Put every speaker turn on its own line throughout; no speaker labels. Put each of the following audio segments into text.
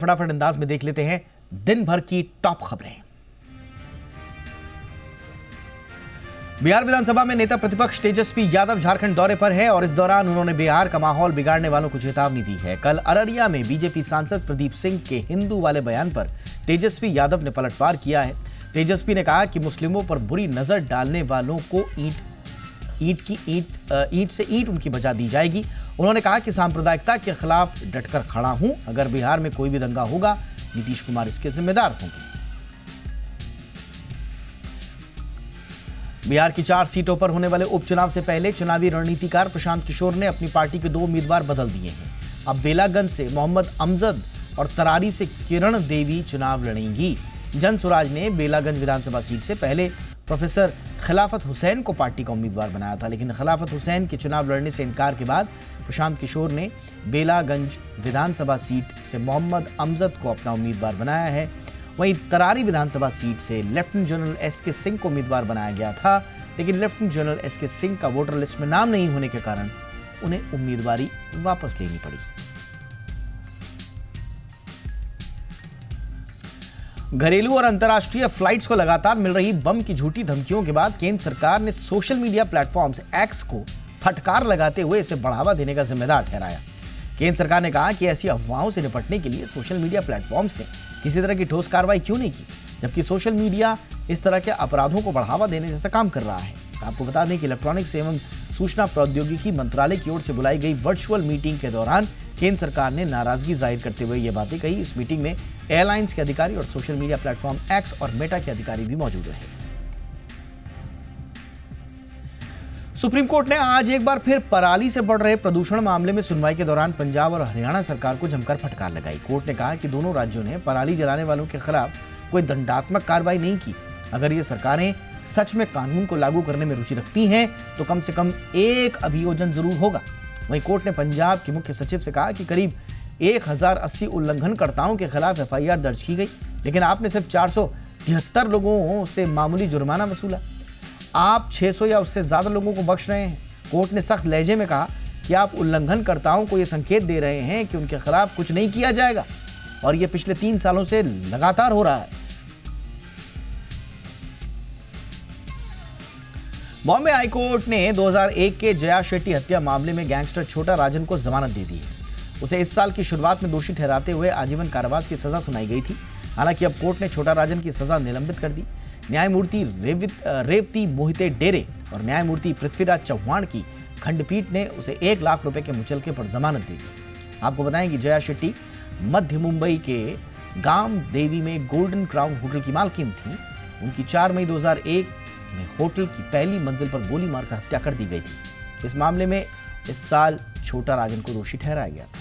फटाफट अंदाज में देख लेते हैं दिन भर की टॉप खबरें। बिहार विधानसभा में नेता प्रतिपक्ष तेजस्वी यादव झारखंड दौरे पर है और इस दौरान उन्होंने बिहार का माहौल बिगाड़ने वालों को चेतावनी दी है। कल अररिया में बीजेपी सांसद प्रदीप सिंह के हिंदू वाले बयान पर तेजस्वी यादव ने पलटवार किया है। तेजस्वी ने कहा कि मुस्लिमों पर बुरी नजर डालने वालों को ईंट से ईंट उनकी बजा दी जाएगी। उन्होंने कहा कि सांप्रदायिकता के खिलाफ डटकर खड़ा हूं। अगर बिहार में कोई भी दंगा होगा, नीतीश कुमार इसके जिम्मेदार होंगे। बिहार की 4 सीटों पर होने वाले उपचुनाव से पहले चुनावी रणनीतिकार प्रशांत किशोर ने अपनी पार्टी के 2 उम्मीदवार बदल दिए हैं। अब बेलागंज से मोहम्मद अमजद और तरारी से किरण देवी चुनाव लड़ेंगी। जनसुराज ने बेलागंज विधानसभा सीट से पहले प्रोफेसर खिलाफत हुसैन को पार्टी का उम्मीदवार बनाया था, लेकिन खिलाफत हुसैन के चुनाव लड़ने से इनकार के बाद प्रशांत किशोर ने बेलागंज विधानसभा सीट से मोहम्मद अमजद को अपना उम्मीदवार बनाया है। वहीं तरारी विधानसभा सीट से लेफ्टिनेंट जनरल एसके सिंह को उम्मीदवार बनाया गया था, लेकिन लेफ्टिनेंट जनरल एसके सिंह का वोटर लिस्ट में नाम नहीं होने के कारण उन्हें उम्मीदवारी वापस लेनी पड़ी। घरेलू और अंतर्राष्ट्रीय फ्लाइट्स को लगातार मिल रही बम की झूठी धमकियों के बाद केंद्र सरकार ने सोशल मीडिया प्लेटफॉर्म्स एक्स को फटकार लगाते हुए इसे बढ़ावा देने का जिम्मेदार ठहराया। केंद्र सरकार ने कहा कि ऐसी अफवाहों से निपटने के लिए सोशल मीडिया प्लेटफॉर्म्स ने किसी तरह की ठोस कार्रवाई क्यों नहीं की, जबकि सोशल मीडिया इस तरह के अपराधों को बढ़ावा देने जैसा काम कर रहा है। आपको बता दें कि इलेक्ट्रॉनिक्स एवं सूचना प्रौद्योगिकी मंत्रालय की ओर से बुलाई गई वर्चुअल मीटिंग के दौरान केंद्र सरकार ने नाराजगी जाहिर करते हुए ये बातें कही। इस मीटिंग में एयरलाइंस के अधिकारी और सोशल मीडिया प्लेटफॉर्म एक्स और मेटा के अधिकारी भी मौजूद रहे। सुप्रीम कोर्ट ने आज एक बार फिर पराली से बढ़ रहे प्रदूषण मामले में सुनवाई के दौरान पंजाब और हरियाणा सरकार को जमकर फटकार लगाई। कोर्ट ने कहा कि दोनों राज्यों ने पराली जलाने वालों के खिलाफ कोई दंडात्मक कार्रवाई नहीं की। अगर ये सरकारें सच में कानून को लागू करने में रुचि रखती हैं तो कम से कम एक अभियोजन जरूर होगा। वहीं कोर्ट ने पंजाब के मुख्य सचिव से कहा कि करीब 1080 उल्लंघनकर्ताओं के खिलाफ एफआईआर दर्ज की गई, लेकिन आपने सिर्फ 473 लोगों से मामूली जुर्माना वसूला। आप 600 या उससे ज्यादा लोगों को बख्श रहे हैं। कोर्ट ने सख्त लहजे में कहा कि आप उल्लंघनकर्ताओं को यह संकेत दे रहे हैं कि उनके खिलाफ कुछ नहीं किया जाएगा, और यह पिछले 3 सालों से लगातार हो रहा है। बॉम्बे हाईकोर्ट ने 2001 के जया शेट्टी हत्या मामले में गैंगस्टर छोटा राजन को जमानत दे दी है। उसे इस साल की शुरुआत में दोषी ठहराते हुए आजीवन कारावास की सजा सुनाई गई थी। हालांकि अब कोर्ट ने छोटा राजन की सजा निलंबित कर दी। न्यायमूर्ति रेवती मोहिते डेरे और न्यायमूर्ति पृथ्वीराज चौहान की खंडपीठ ने उसे 1 लाख रुपए के मुचलके पर जमानत दी थी। आपको बताएं कि जया शेट्टी मध्य मुंबई के गाम देवी में गोल्डन क्राउन होटल की मालकिन थी। उनकी 4 मई 2001 में होटल की पहली मंजिल पर गोली मारकर हत्या कर दी गई थी। इस मामले में इस साल छोटा राजन को दोषी ठहराया गया था।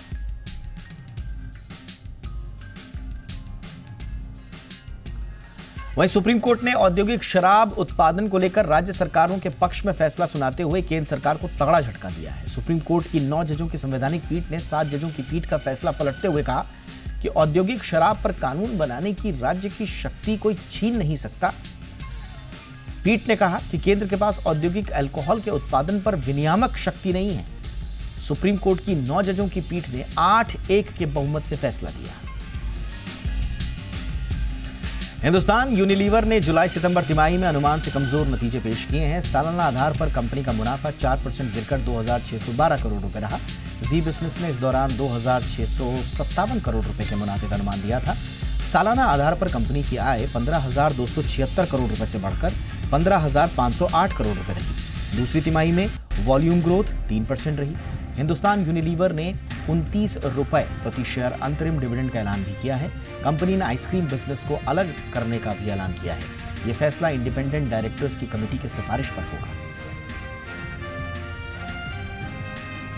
वहीं सुप्रीम कोर्ट ने औद्योगिक शराब उत्पादन को लेकर राज्य सरकारों के पक्ष में फैसला सुनाते हुए केंद्र सरकार को तगड़ा झटका दिया है। सुप्रीम कोर्ट की 9 जजों की संवैधानिक पीठ ने 7 जजों की पीठ का फैसला पलटते हुए कहा कि औद्योगिक शराब पर कानून बनाने की राज्य की शक्ति कोई छीन नहीं सकता। पीठ ने कहा कि केंद्र के पास औद्योगिक अल्कोहल के उत्पादन पर विनियामक शक्ति नहीं है। सुप्रीम कोर्ट की 9 जजों की पीठ ने 8-1 के बहुमत से फैसला दिया। हिंदुस्तान यूनिलीवर ने जुलाई-सितंबर तिमाही में अनुमान से कमजोर नतीजे पेश किए हैं। सालाना आधार पर कंपनी का मुनाफा 4% गिरकर 2612 करोड़ रुपए रहा। जी बिजनेस ने इस दौरान 2657 करोड़ रुपए के मुनाफे का अनुमान दिया था। सालाना आधार पर कंपनी की आय 15,276 करोड़ रुपए से बढ़कर 15,508 करोड़ रुपए रही। दूसरी तिमाही में वॉल्यूम ग्रोथ 3% रही। हिंदुस्तान यूनिलीवर ने 29 रुपए प्रति शेयर अंतरिम डिविडेंड का ऐलान भी किया है। कंपनी ने आइसक्रीम बिजनेस को अलग करने का भी ऐलान किया है। यह फैसला इंडिपेंडेंट डायरेक्टर्स की कमेटी की सिफारिश पर होगा।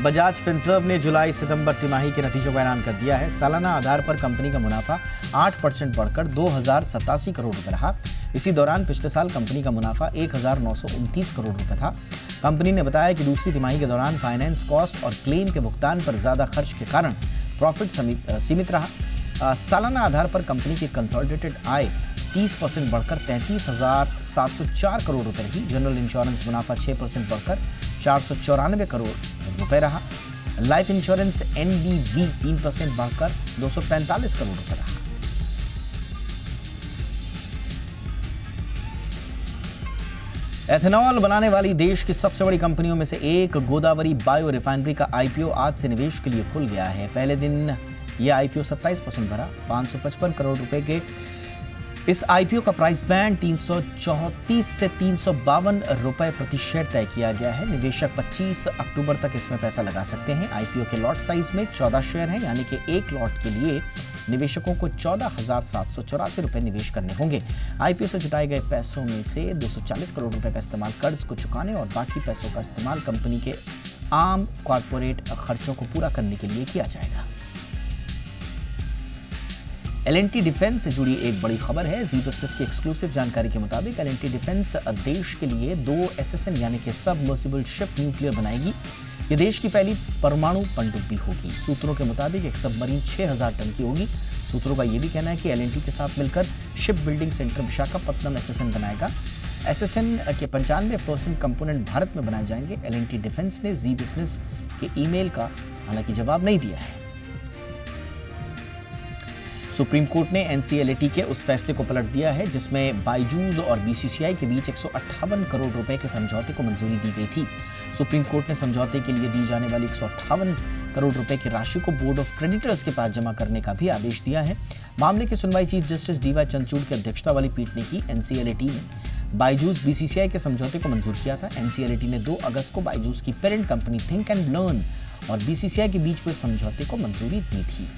बजाज फिनसर्व ने जुलाई-सितंबर तिमाही के नतीजों का ऐलान कर दिया है। सालाना आधार पर कंपनी का मुनाफा 8% बढ़कर 2,087 करोड़ रुपए रहा। इसी दौरान पिछले साल कंपनी का मुनाफा 1,929 करोड़ रुपए था। कंपनी ने बताया कि दूसरी तिमाही के दौरान फाइनेंस कॉस्ट और क्लेम के भुगतान पर ज्यादा खर्च के कारण प्रॉफिट सीमित रहा। सालाना आधार पर कंपनी की कंसोलिडेटेड आय 30% बढ़कर 33,704 करोड़ रुपए रही। जनरल इंश्योरेंस मुनाफा 6% बढ़कर 494 करोड़ रुपए रहा। लाइफ इंश्योरेंस एनबीवी 3% बढ़कर 245 करोड़ रुपए रहा। एथेनॉल बनाने वाली देश की सबसे बड़ी कंपनियों में से एक गोदावरी बायो रिफाइनरी का आईपीओ आज से निवेश के लिए खुल गया है। पहले दिन यह आईपीओ 27% भरा। 555 करोड़ रुपए के इस आईपीओ का प्राइस बैंड 334 से 352 रुपए प्रति शेयर तय किया गया है। निवेशक 25 अक्टूबर तक इसमें पैसा लगा सकते हैं। आईपीओ के लॉट साइज में 14 शेयर हैं, यानी कि एक लॉट के लिए निवेशकों को 14,784 रुपए निवेश करने होंगे। आईपीओ से जुटाए गए पैसों में से 240 करोड़ रुपए का इस्तेमाल कर्ज को चुकाने और बाकी पैसों का इस्तेमाल कंपनी के आम कॉर्पोरेट खर्चों को पूरा करने के लिए किया जाएगा। एल&टी डिफेंस से जुड़ी एक बड़ी खबर है। जी बिजनेस की एक्सक्लूसिव जानकारी के मुताबिक एल&टी डिफेंस देश के लिए 2 SSN यानी कि सबमर्सिबल शिप न्यूक्लियर बनाएगी। ये देश की पहली परमाणु पनडुब्बी होगी। सूत्रों के मुताबिक एक सबमरीन 6000 टन की होगी। सूत्रों का यह भी कहना है कि एल&टी के साथ मिलकर ship building centre Visakhapatnam SSN बनाएगा। SSN के 95% कंपोनेंट भारत में बनाए जाएंगे। एल&टी डिफेंस ने जी बिजनेस के ईमेल का हालांकि जवाब नहीं दिया है। सुप्रीम कोर्ट ने एनसीएलटी के उस फैसले को पलट दिया है जिसमें बायजूस और बीसीसीआई के बीच 158 करोड़ रुपए के समझौते को मंजूरी दी गई थी। सुप्रीम कोर्ट ने समझौते के लिए दी जाने वाली 158 करोड़ रुपए की राशि को बोर्ड ऑफ क्रेडिटर्स के पास जमा करने का भी आदेश दिया है। मामले की सुनवाई चीफ जस्टिस डीवाई चंद्रचूड़ की अध्यक्षता वाली पीठ ने की। एनसीएलटी ने बायजूस बीसीसीआई के समझौते को मंजूर किया था। एनसीएलटी ने 2 अगस्त को बायजूस की parent company think and learn और बीसीसीआई के बीच हुए समझौते को मंजूरी दी थी।